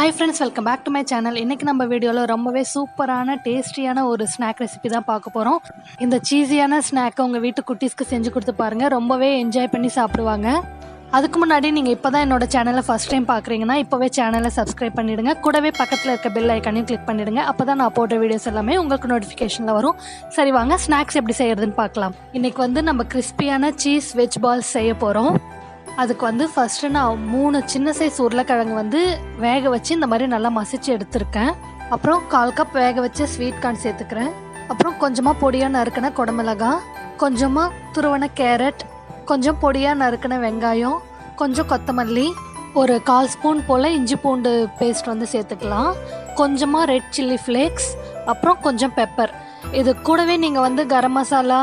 Hi friends, welcome back to my channel. இன்னைக்கு நம்ம வீடியோல ரொம்பவே சூப்பரான டேஸ்டியான ஒரு ஸ்நாக் ரெசிபி தான் பார்க்க போறோம். இந்த சீஸியான ஸ்நாக்கை உங்க வீட்டு குட்டீஸ்க்கு செஞ்சு கொடுத்து பாருங்க. ரொம்பவே என்ஜாய் பண்ணி சாப்பிடுவாங்க. அதுக்கு முன்னாடி நீங்க இப்பதான் என்னோட சேனலை ஃபர்ஸ்ட் டைம் பார்க்குறீங்கன்னா இப்போவே சேனலை சப்ஸ்கிரைப் பண்ணிடுங்க. கூடவே பக்கத்தில் இருக்க பெல் ஐக்கானையும் கிளிக் பண்ணிடுங்க. அப்பதான் நான் போடுற வீடியோஸ் எல்லாமே உங்களுக்கு நோட்டிஃபிகேஷனில் வரும். சரி வாங்க ஸ்நாக்ஸ் எப்படி செய்யறதுன்னு பார்க்கலாம். இன்னைக்கு நம்ம கிறிஸ்பியான சீஸ் வெஜ் பால்ஸ் செய்ய போறோம். அதுக்கு ஃபஸ்ட்டு நான் 3 சின்ன சைஸ் உருளைக்கிழங்கு வேக வச்சு இந்த மாதிரி நல்லா மசிச்சு எடுத்துருக்கேன். அப்புறம் 1/4 கப் வேக வச்ச ஸ்வீட் கார்ன் சேர்த்துக்கிறேன். அப்புறம் கொஞ்சமாக பொடியாக நறுக்கின குடமிளகாய், கொஞ்சமாக துருவன கேரட், கொஞ்சம் பொடியாக நறுக்கின வெங்காயம், கொஞ்சம் கொத்தமல்லி, ஒரு 1/4 ஸ்பூன் போல் இஞ்சி பூண்டு பேஸ்ட் சேர்த்துக்கலாம். கொஞ்சமாக ரெட் சில்லி ஃப்ளேக்ஸ், அப்புறம் கொஞ்சம் பெப்பர். இது கூடவே நீங்கள் garam masala,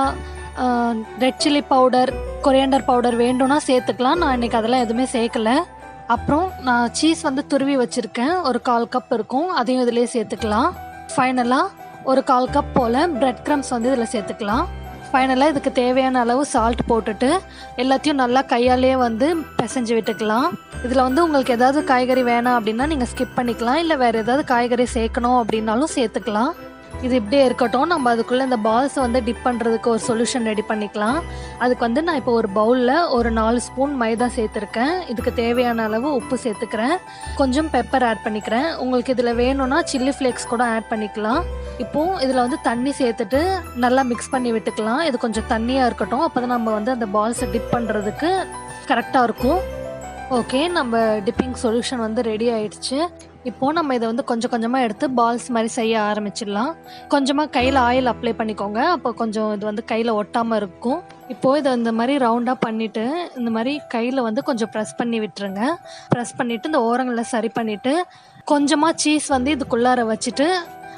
red chilli powder, coriander powder வேண்டும்னா சேர்த்துக்கலாம். நான் இன்றைக்கி அதெல்லாம் எதுவுமே சேர்க்கல. அப்புறம் நான் சீஸ் துருவி வச்சுருக்கேன், ஒரு 1/4 கப் இருக்கும், அதையும் இதிலே சேர்த்துக்கலாம். ஃபைனலாக ஒரு 1/4 கப் போல் பிரெட் க்ரம்ஸ் இதில் சேர்த்துக்கலாம். ஃபைனலாக இதுக்கு தேவையான அளவு சால்ட் போட்டுட்டு எல்லாத்தையும் நல்லா கையாலேயே பிசைஞ்சு விட்டுக்கலாம். இதில் உங்களுக்கு ஏதாவது காய்கறி வேணாம் அப்படின்னா நீங்கள் ஸ்கிப் பண்ணிக்கலாம். இல்லை வேறு ஏதாவது காய்கறி சேர்க்கணும் அப்படின்னாலும் சேர்த்துக்கலாம். இது இப்படியே இருக்கட்டும். நம்ம அதுக்குள்ளே இந்த பால்ஸை டிப் பண்ணுறதுக்கு ஒரு சொல்யூஷன் ரெடி பண்ணிக்கலாம். அதுக்கு நான் இப்போ ஒரு பவுலில் ஒரு 4 ஸ்பூன் மைதா சேர்த்துருக்கேன். இதுக்கு தேவையான அளவு உப்பு சேர்த்துக்கிறேன். கொஞ்சம் பெப்பர் ஆட் பண்ணிக்கிறேன். உங்களுக்கு இதில் வேணும்னா சில்லி ஃப்ளேக்ஸ் கூட ஆட் பண்ணிக்கலாம். இப்போது இதில் தண்ணி சேர்த்துட்டு நல்லா மிக்ஸ் பண்ணி விட்டுக்கலாம். இது கொஞ்சம் தண்ணியாக இருக்கட்டும். அப்போ தான் நம்ம அந்த பால்ஸை டிப் பண்ணுறதுக்கு கரெக்டாக இருக்கும். ஓகே, நம்ம டிப்பிங் சொல்யூஷன் ரெடி ஆயிடுச்சு. இப்போது நம்ம இதை கொஞ்சம் கொஞ்சமாக எடுத்து பால்ஸ் மாதிரி செய்ய ஆரம்பிச்சிடலாம். கொஞ்சமாக கையில் ஆயில் அப்ளை பண்ணிக்கோங்க. அப்போ கொஞ்சம் இது கையில் ஒட்டாமல் இருக்கும். இப்போது இதை இந்த மாதிரி ரவுண்டாக பண்ணிவிட்டு இந்த மாதிரி கையில் கொஞ்சம் ப்ரெஸ் பண்ணி விட்டுருங்க. ப்ரெஸ் பண்ணிவிட்டு இந்த ஓரங்களில் சரி பண்ணிவிட்டு கொஞ்சமாக சீஸ் இதுக்குள்ளார வச்சுட்டு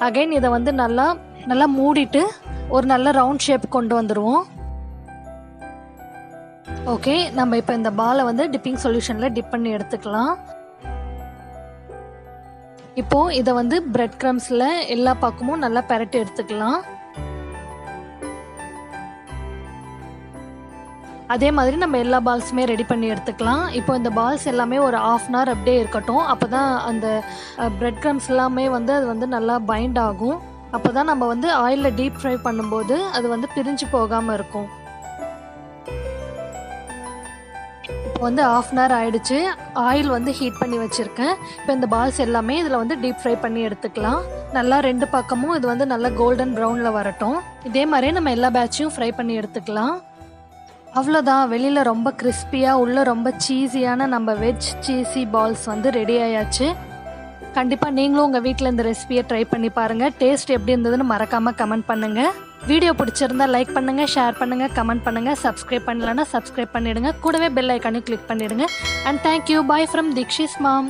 அகைன் இதை நல்லா நல்லா மூடிட்டு ஒரு நல்ல ரவுண்ட் ஷேப் கொண்டு வந்துடுவோம். ஓகே, நம்ம இப்போ இந்த பாலை டிப்பிங் சொல்யூஷனில் டிப் பண்ணி எடுத்துக்கலாம். இப்போது இதை பிரெட் க்ரம்ஸில் எல்லா பக்கமும் நல்லா பெரட்டி எடுத்துக்கலாம். அதே மாதிரி நம்ம எல்லா பால்ஸுமே ரெடி பண்ணி எடுத்துக்கலாம். இப்போ இந்த பால்ஸ் எல்லாமே ஒரு 1/2 hour அப்படியே இருக்கட்டும். அப்போ தான் அந்த பிரெட் க்ரம்ஸ் எல்லாமே அது நல்லா பைண்ட் ஆகும். அப்போ தான் நம்ம ஆயிலில் டீப் ஃப்ரை பண்ணும்போது அது பிரிஞ்சு போகாமல் இருக்கும். இப்போ 1/2 hour ஆயிடுச்சு. ஆயில் ஹீட் பண்ணி வச்சுருக்கேன். இப்போ இந்த பால்ஸ் எல்லாமே இதில் டீப் ஃப்ரை பண்ணி எடுத்துக்கலாம். நல்லா 2 பக்கமும் இது நல்லா கோல்டன் ப்ரௌனில் வரட்டும். இதே மாதிரியே நம்ம எல்லா பேட்சையும் ஃப்ரை பண்ணி எடுத்துக்கலாம். அவ்வளோதான், வெளியில் ரொம்ப கிறிஸ்பியாக உள்ள ரொம்ப சீஸியான நம்ம வெஜ் சீஸி பால்ஸ் ரெடி ஆயாச்சு. கண்டிப்பாக நீங்களும் உங்கள் வீட்டில் இந்த ரெசிபியை ட்ரை பண்ணி பாருங்கள். டேஸ்ட் எப்படி இருந்ததுன்னு மறக்காமல் கமெண்ட் பண்ணுங்கள். வீடியோ பிடிச்சிருந்தா லைக் பண்ணுங்கள், ஷேர் பண்ணுங்கள், கமெண்ட் பண்ணுங்கள். சப்ஸ்கிரைப் பண்ணலன்னா சப்ஸ்கிரைப் பண்ணிவிடுங்க. கூடவே பெல் ஐக்கானையும் கிளிக் பண்ணிவிடுங்க. And thank you. பாய் ஃப்ரம் தீக்ஷிஸ் மாம்.